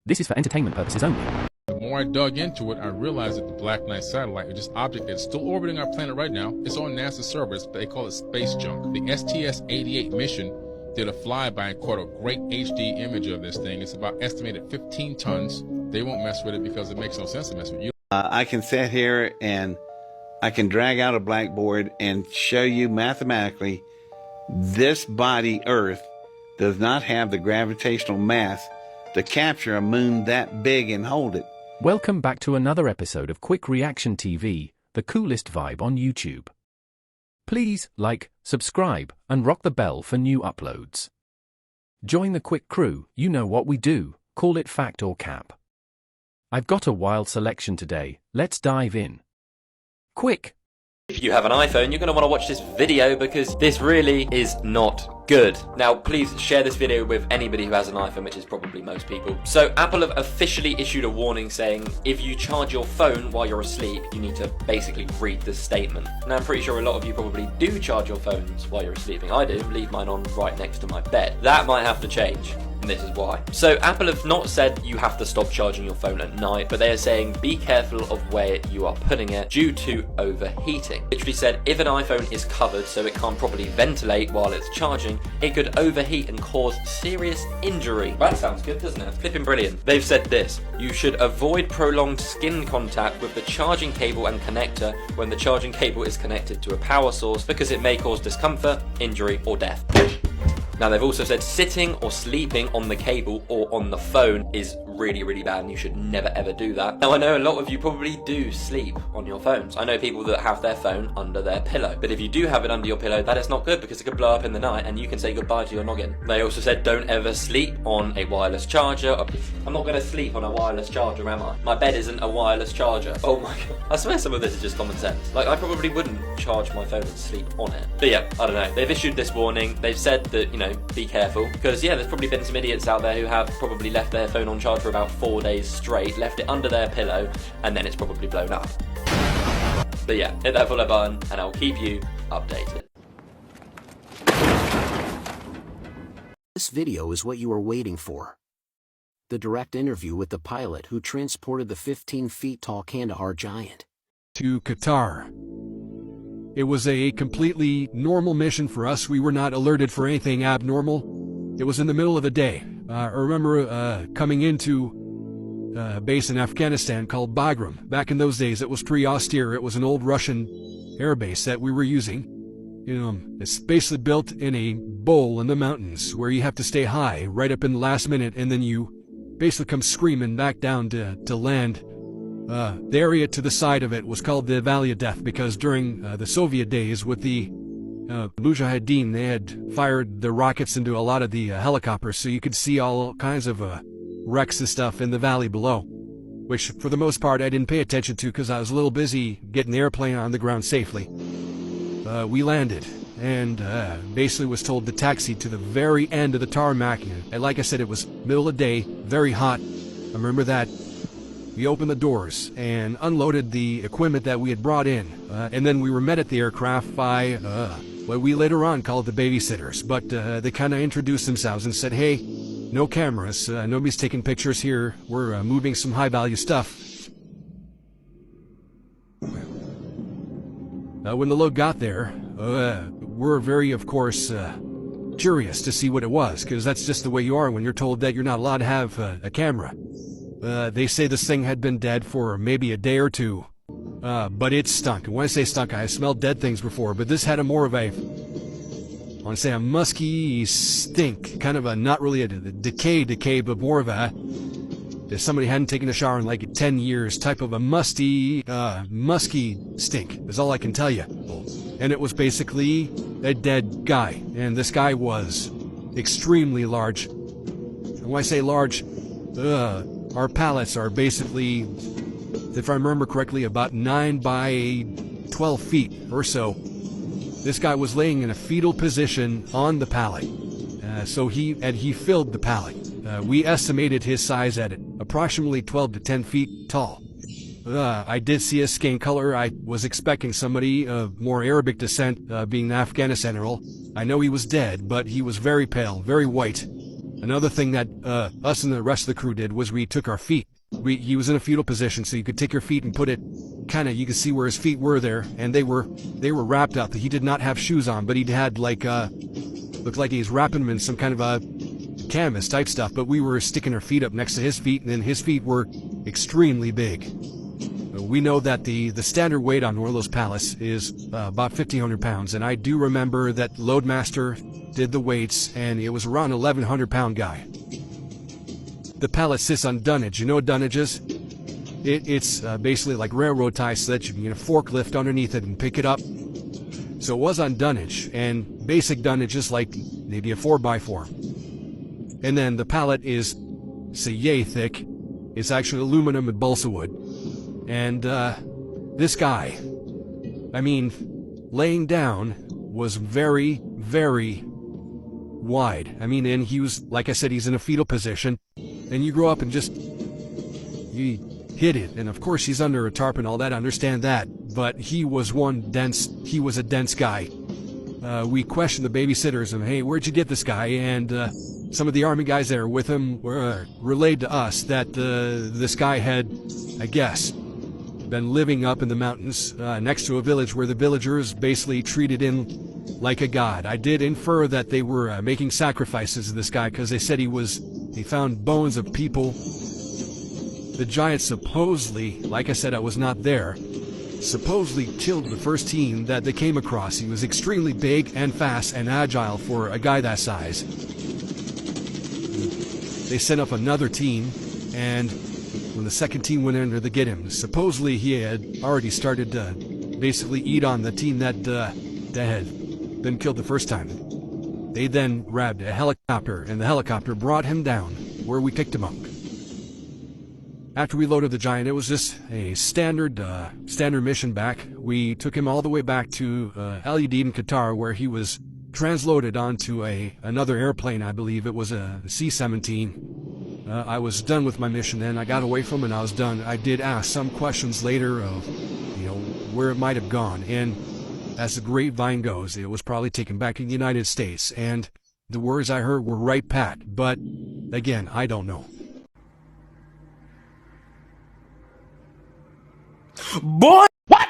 This is for entertainment purposes only. The more I dug into it, I realized that the Black Knight satellite is just an object that's still orbiting our planet right now. It's on NASA's servers, but they call it space junk. The STS-88 mission did a flyby and caught a great HD image of this thing. It's about estimated 15 tons. They won't mess with it because it makes no sense to mess with you. I can sit here and I can drag out a blackboard and show you mathematically this body, Earth, does not have the gravitational mass to capture a moon that big and hold it. Welcome back to another episode of Quick Reaction TV, the coolest vibe on YouTube. Please like, subscribe, and rock the bell for new uploads. Join the Quick crew, you know what we do, call it fact or cap. I've got a wild selection today, let's dive in. Quick! If you have an iPhone, you're going to want to watch this video because this really is not good. Now, please share this video with anybody who has an iPhone, which is probably most people. So, Apple have officially issued a warning saying if you charge your phone while you're asleep, you need to basically read this statement. Now, I'm pretty sure a lot of you probably do charge your phones while you're sleeping. I do, leave mine on right next to my bed. That might have to change. And this is why. So Apple have not said you have to stop charging your phone at night, but they are saying be careful of where you are putting it due to overheating. Literally said if an iPhone is covered so it can't properly ventilate while it's charging, it could overheat and cause serious injury. That sounds good, doesn't it? Flipping brilliant. They've said this: you should avoid prolonged skin contact with the charging cable and connector when the charging cable is connected to a power source because it may cause discomfort, injury, or death. Now, they've also said sitting or sleeping on the cable or on the phone is really bad and you should never ever do that. Now, I know a lot of you probably do sleep on your phones. I know people that have their phone under their pillow. But if you do have it under your pillow, that is not good because it could blow up in the night and you can say goodbye to your noggin. They also said don't ever sleep on a wireless charger. I'm not going to sleep on a wireless charger, am I? My bed isn't a wireless charger. Oh my god. I swear some of this is just common sense. Like, I probably wouldn't charge my phone and sleep on it. But yeah, I don't know. They've issued this warning. They've said that, you know, be careful, because yeah, there's probably been some idiots out there who have probably left their phone on charge for about 4 days straight, left it under their pillow, and then it's probably blown up. But yeah, hit that follow button and I'll keep you updated. This video is what you were waiting for. The direct interview with the pilot who transported the 15 feet tall Kandahar giant to Qatar. It was a completely normal mission for us. We were not alerted for anything abnormal. It was in the middle of the day. I remember coming into a base in Afghanistan called Bagram. Back in those days, it was pretty austere. It was an old Russian air base that we were using. You know, it's basically built in a bowl in the mountains where you have to stay high right up in the last minute, and then you basically come screaming back down to land. The area to the side of it was called the Valley of Death because during the Soviet days with the Mujahideen, they had fired the rockets into a lot of the helicopters, so you could see all kinds of wrecks and stuff in the valley below, which for the most part I didn't pay attention to because I was a little busy getting the airplane on the ground safely. We landed and basically was told to taxi to the very end of the tarmac, and like I said, it was middle of the day, very hot. I remember that. We opened the doors and unloaded the equipment that we had brought in, and then we were met at the aircraft by what we later on called the babysitters, but they kind of introduced themselves and said, hey, no cameras, nobody's taking pictures here, we're moving some high-value stuff. When the load got there, we're very, of course, curious to see what it was, because that's just the way you are when you're told that you're not allowed to have a camera. They say this thing had been dead for maybe a day or two, but it stunk. And when I say stunk, I smelled dead things before, but this had a more of a, I want to say a musky stink, kind of a, not really a decay, but more of a, if somebody hadn't taken a shower in like 10 years, type of a musky stink, is all I can tell you. And it was basically a dead guy, and this guy was extremely large. And when I say large, our pallets are basically, if I remember correctly, about 9 by 12 feet or so. This guy was laying in a fetal position on the pallet. So he filled the pallet. We estimated his size at approximately 12 to 10 feet tall. I did see his skin color. I was expecting somebody of more Arabic descent, being an Afghanistan role. I know he was dead, but he was very pale, very white. Another thing that us and the rest of the crew did was we took our feet. He was in a fetal position, so you could take your feet and put it kind of, you could see where his feet were there, and they were wrapped up. He did not have shoes on, but he had like looked like he was wrapping them in some kind of a canvas type stuff. But we were sticking our feet up next to his feet, and then his feet were extremely big. We know that the standard weight on one of those pallets is about 1,500 pounds, and I do remember that Loadmaster did the weights, and it was around 1,100 pound guy. The pallet sits on dunnage. You know what dunnage is? It's basically like railroad ties so that you can get a forklift underneath it and pick it up. So it was on dunnage, and basic dunnage is like maybe a 4x4. And then the pallet is, say, yay thick. It's actually aluminum and balsa wood. And this guy, I mean, laying down was very, very wide. I mean, and he was, like I said, he's in a fetal position. And you grow up and just, you hit it. And of course he's under a tarp and all that, I understand that. But he was a dense guy. We questioned the babysitters and, hey, where'd you get this guy? And some of the army guys that were with him were relayed to us that this guy had, I guess, been living up in the mountains next to a village where the villagers basically treated him like a god. I did infer that they were making sacrifices to this guy because they said they found bones of people. The giant supposedly, like I said, I was not there, supposedly killed the first team that they came across. He was extremely big and fast and agile for a guy that size. They sent up another team, and when the second team went in there to get him, supposedly he had already started to basically eat on the team that had been killed the first time. They then grabbed a helicopter, and the helicopter brought him down where we picked him up. After we loaded the giant, it was just a standard mission back. We took him all the way back to LED in Qatar, where he was transloaded onto another airplane. I believe it was a C-17. I was done with my mission then. I got away from it and I was done. I did ask some questions later of, where it might have gone. And as the grapevine goes, it was probably taken back in the United States. And the words I heard were right, Pat. But again, I don't know. Boy, what?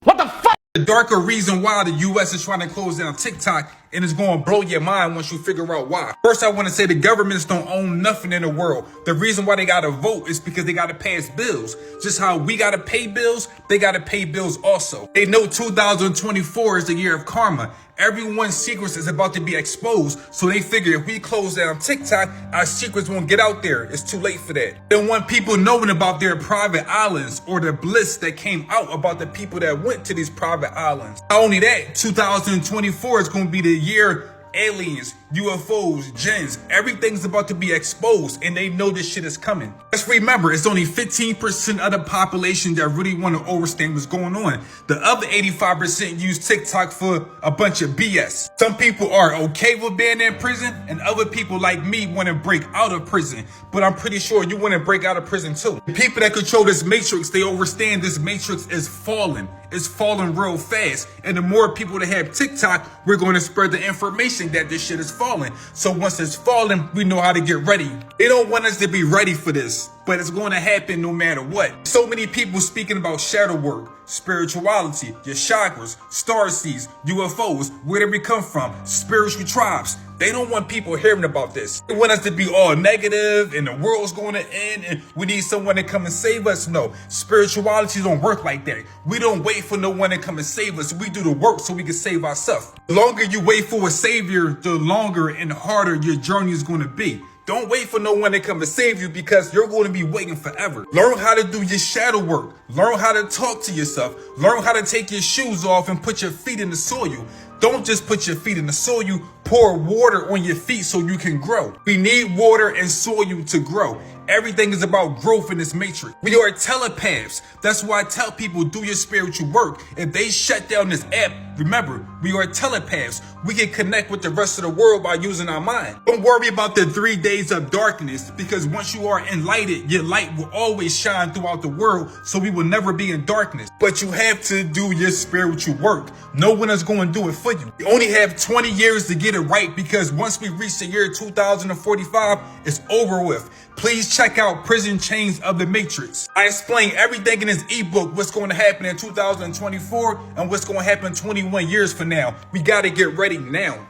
What the fuck? The darker reason why the U.S. is trying to close down TikTok, and it's going to blow your mind once you figure out why. First, I want to say the governments don't own nothing in the world. The reason why they got to vote is because they got to pass bills. Just how we got to pay bills, they got to pay bills also. They know 2024 is the year of karma. Everyone's secrets is about to be exposed, so they figure if we close down TikTok, our secrets won't get out there. It's too late for that. They don't want people knowing about their private islands or the bliss that came out about the people that went to these private islands. Not only that, 2024 is going to be the year aliens, UFOs, jinns, everything's about to be exposed, and they know this shit is coming. Let's remember, it's only 15% of the population that really want to understand what's going on. The other 85% use TikTok for a bunch of BS. Some people are okay with being in prison, and other people like me want to break out of prison. But I'm pretty sure you want to break out of prison too. The people that control this matrix, they understand this matrix is falling. It's falling real fast. And the more people that have TikTok, we're going to spread the information that this shit is falling. So once it's falling, we know how to get ready. They don't want us to be ready for this, but it's going to happen no matter what. So many people speaking about shadow work, spirituality, your chakras, star seeds, UFOs, where did we come from, spiritual tribes. They don't want people hearing about this. They want us to be all negative and the world's going to end and we need someone to come and save us. No, spirituality don't work like that. We don't wait for no one to come and save us. We do the work so we can save ourselves. The longer you wait for a savior, the longer and harder your journey is going to be. Don't wait for no one to come and save you because you're going to be waiting forever. Learn how to do your shadow work. Learn how to talk to yourself. Learn how to take your shoes off and put your feet in the soil. Don't just put your feet in the soil, pour water on your feet so you can grow. We need water and soil to grow. Everything is about growth in this matrix. We are telepaths. That's why I tell people do your spiritual work. If they shut down this app, remember, we are telepaths. We can connect with the rest of the world by using our mind. Don't worry about the 3 days of darkness because once you are enlightened, your light will always shine throughout the world so we will never be in darkness. But you have to do your spiritual work. No one is going to do it for you. You only have 20 years to get get it right, because once we reach the year 2045, it's over with. Please check out Prison Chains of the Matrix. I explain everything in this ebook, what's going to happen in 2024 and what's going to happen 21 years from now. We got to get ready now.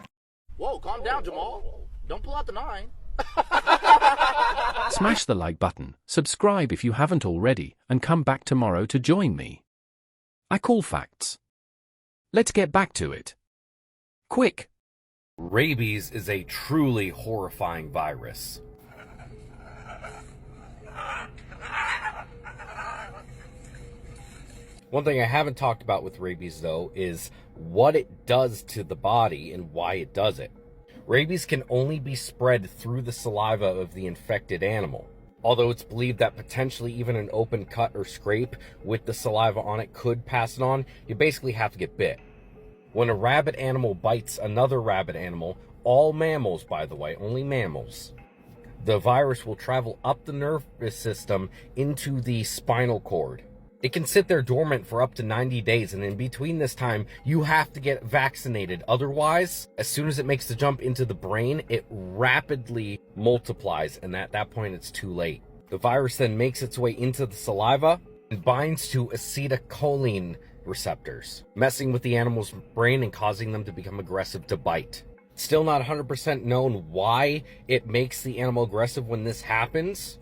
Whoa, calm down, Jamal. Don't pull out the 9. Smash the like button, subscribe if you haven't already, and come back tomorrow to join me. I call facts. Let's get back to it. Quick. Rabies is a truly horrifying virus. One thing I haven't talked about with rabies, though, is what it does to the body and why it does it. Rabies can only be spread through the saliva of the infected animal. Although it's believed that potentially even an open cut or scrape with the saliva on it could pass it on, you basically have to get bit. When a rabid animal bites another rabid animal, all mammals, by the way, only mammals, the virus will travel up the nervous system into the spinal cord. It can sit there dormant for up to 90 days, and in between this time, you have to get vaccinated. Otherwise, as soon as it makes the jump into the brain, it rapidly multiplies, and at that point, it's too late. The virus then makes its way into the saliva and binds to acetylcholine receptors, messing with the animal's brain and causing them to become aggressive to bite. Still not 100% known why it makes the animal aggressive when this happens,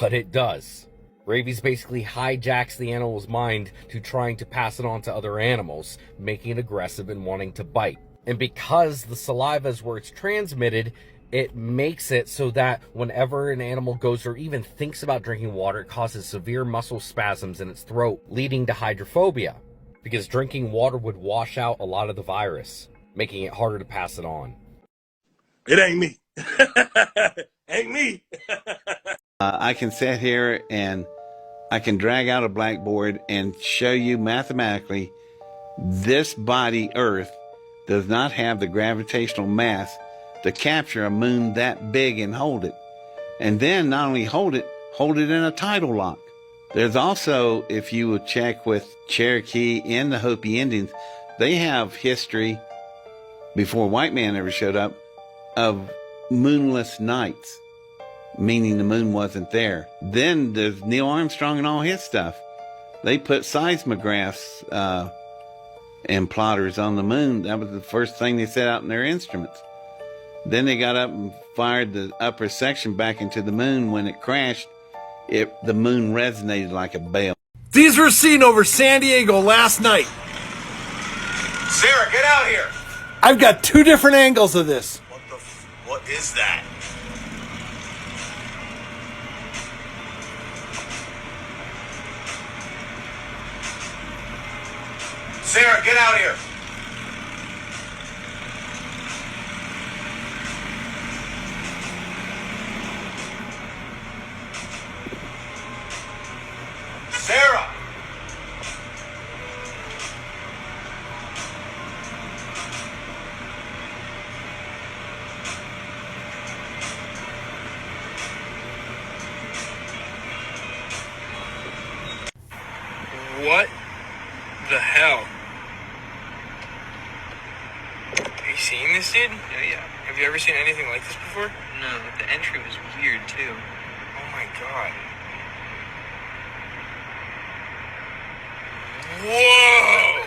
but it does. Rabies basically hijacks the animal's mind to trying to pass it on to other animals, making it aggressive and wanting to bite. And because the saliva is where it's transmitted, it makes it so that whenever an animal goes or even thinks about drinking water, it causes severe muscle spasms in its throat, leading to hydrophobia, because drinking water would wash out a lot of the virus, making it harder to pass it on. It ain't me. Ain't me. I can sit here and I can drag out a blackboard and show you mathematically this body, Earth, does not have the gravitational mass to capture a moon that big and hold it. And then not only hold it in a tidal lock. There's also, if you would check with Cherokee and the Hopi Indians, they have history, before white man ever showed up, of moonless nights, meaning the moon wasn't there. Then there's Neil Armstrong and all his stuff. They put seismographs and plotters on the moon. That was the first thing they set out in their instruments. Then they got up and fired the upper section back into the moon. When it crashed, the moon resonated like a bell. These were seen over San Diego last night. Sarah, get out here! I've got 2 different angles of this. What is that? Sarah, get out here! Sarah! What the hell? Have you seen this, dude? Yeah. Have you ever seen anything like this before? No, the entry was weird, too. Oh my god. Whoa!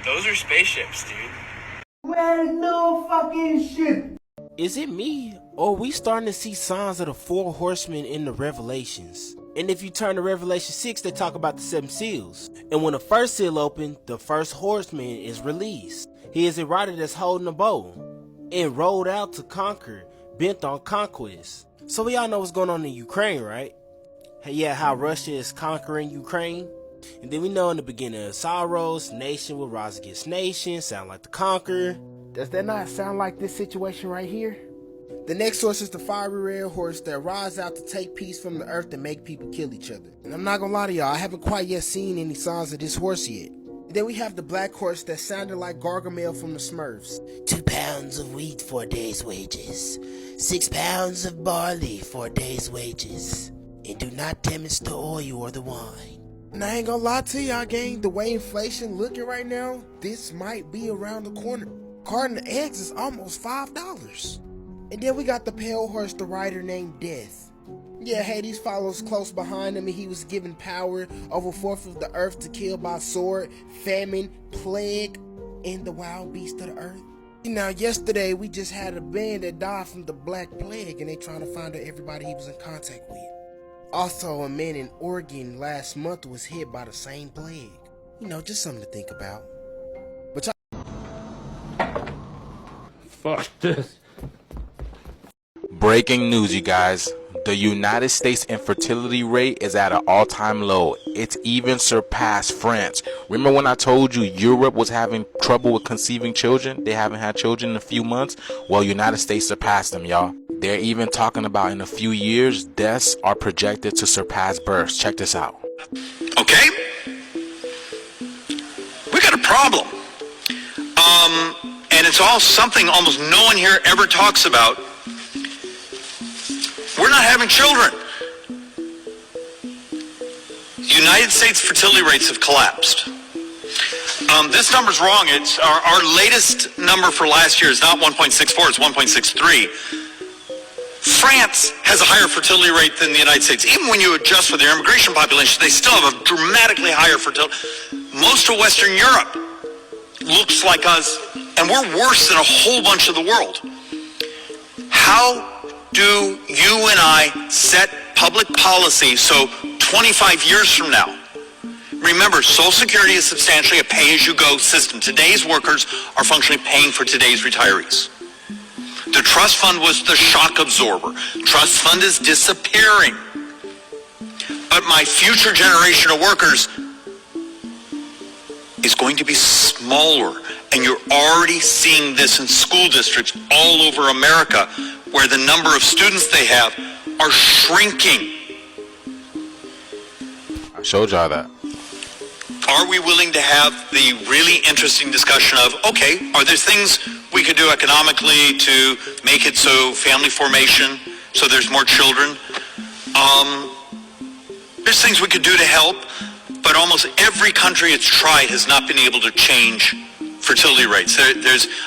Those are spaceships, dude. Well, no fucking shit. Is it me, or are we starting to see signs of the 4 horsemen in the Revelations? And if you turn to Revelation 6, they talk about the 7 seals. And when the first seal opened, the first horseman is released. He is a rider that's holding a bow and rode out to conquer, bent on conquest. So we all know what's going on in Ukraine, right? Yeah, how Russia is conquering Ukraine. And then we know in the beginning of sorrows, nation will rise against nation, sound like the conqueror. Does that not sound like this situation right here? The next horse is the fiery red horse that rides out to take peace from the earth and make people kill each other. And I'm not gonna lie to y'all, I haven't quite yet seen any signs of this horse yet. And then we have the black horse that sounded like Gargamel from the Smurfs. 2 pounds of wheat for a day's wages. 6 pounds of barley for a day's wages. And do not damage the oil or the wine. And I ain't gonna lie to y'all, gang, the way inflation looking right now, this might be around the corner. Carton of eggs is almost $5. And then we got the pale horse, the rider named Death. Yeah, Hades follows close behind him, and he was given power over 1/4 of the earth to kill by sword, famine, plague, and the wild beast of the earth. Now, yesterday we just had a man that died from the Black Plague, and they trying to find out everybody he was in contact with. Also, a man in Oregon last month was hit by the same plague. You know, just something to think about. But fuck this. Breaking news, you guys. The United States infertility rate is at an all-time low. It's even surpassed France. Remember when I told you Europe was having trouble with conceiving children? They haven't had children in a few months. Well, United States surpassed them, y'all. They're even talking about in a few years, deaths are projected to surpass births. Check this out. Okay? We got a problem. And it's all something almost no one here ever talks about. We're not having children. United States fertility rates have collapsed. This number's wrong. It's our latest number for last year is not 1.64, it's 1.63. France has a higher fertility rate than the United States. Even when you adjust for their immigration population, they still have a dramatically higher fertility. Most of Western Europe looks like us, and we're worse than a whole bunch of the world. How do you and I set public policy so 25 years from now, remember, Social Security is substantially a pay-as-you-go system. Today's workers are functionally paying for today's retirees. The trust fund was the shock absorber. Trust fund is disappearing. But my future generation of workers is going to be smaller. And you're already seeing this in school districts all over America, where the number of students they have are shrinking. I showed y'all that. Are we willing to have the really interesting discussion of, okay, are there things we could do economically to make it so family formation, so there's more children? There's things we could do to help, but almost every country it's tried has not been able to change fertility rates.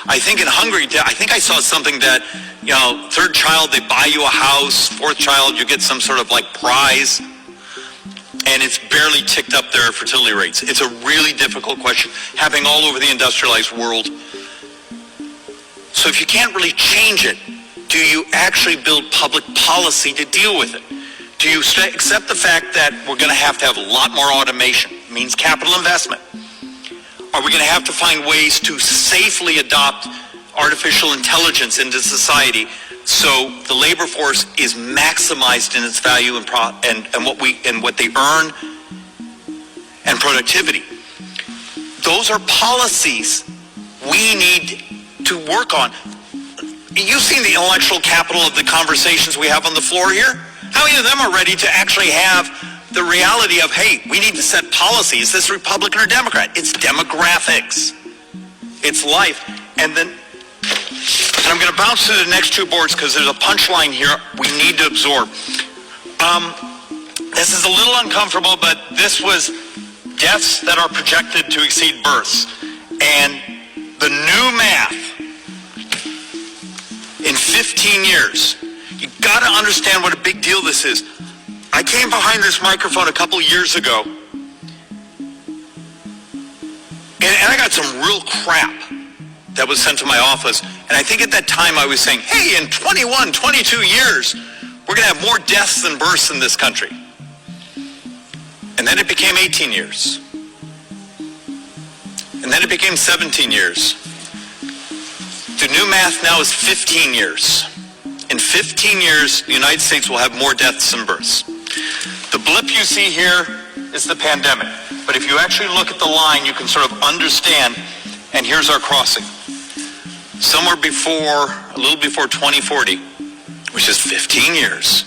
I think in Hungary, I think I saw something that, you know, 3rd child, they buy you a house, 4th child, you get some sort of like prize, and it's barely ticked up their fertility rates. It's a really difficult question happening all over the industrialized world. So if you can't really change it, do you actually build public policy to deal with it? Do you accept the fact that we're going to have a lot more automation? It means capital investment. Are we going to have to find ways to safely adopt artificial intelligence into society so the labor force is maximized in its value and what they earn and productivity? Those are policies we need to work on. You've seen the intellectual capital of the conversations we have on the floor here. How many of them are ready to actually have the reality of, hey, we need to set policy? Is this Republican or Democrat? It's demographics. It's life. And I'm going to bounce to the next 2 boards because there's a punchline here we need to absorb. This is a little uncomfortable, but this was deaths that are projected to exceed births. And the new math in 15 years, you got to understand what a big deal this is. I came behind this microphone a couple years ago, and I got some real crap that was sent to my office. And I think at that time I was saying, hey, in 21, 22 years, we're going to have more deaths than births in this country. And then it became 18 years. And then it became 17 years. The new math now is 15 years. In 15 years, the United States will have more deaths than births. The blip you see here is the pandemic. But if you actually look at the line, you can sort of understand, and here's our crossing. Somewhere before, a little before 2040, which is 15 years,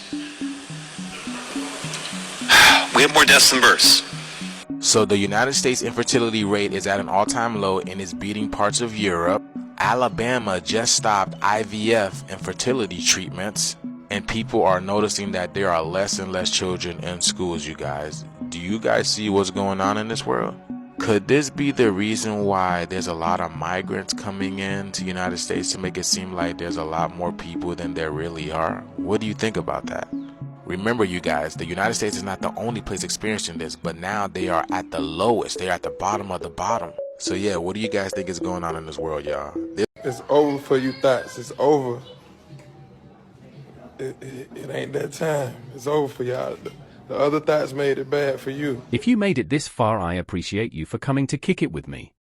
we have more deaths than births. So the United States infertility rate is at an all-time low and is beating parts of Europe. Alabama just stopped IVF and fertility treatments, and people are noticing that there are less and less children in schools, you guys. Do you guys see what's going on in this world? Could this be the reason why there's a lot of migrants coming in to the United States to make it seem like there's a lot more people than there really are? What do you think about that? Remember, you guys, the United States is not the only place experiencing this, but now they are at the lowest. They're at the bottom of the bottom. So yeah, what do you guys think is going on in this world, y'all? It's over for you thoughts. It's over. It ain't that time. It's over for y'all. The other thoughts made it bad for you. If you made it this far, I appreciate you for coming to kick it with me.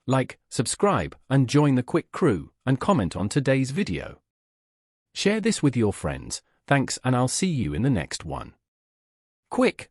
Like, subscribe, and join the Quik crew, and comment on today's video. Share this with your friends. Thanks, and I'll see you in the next one. Quik!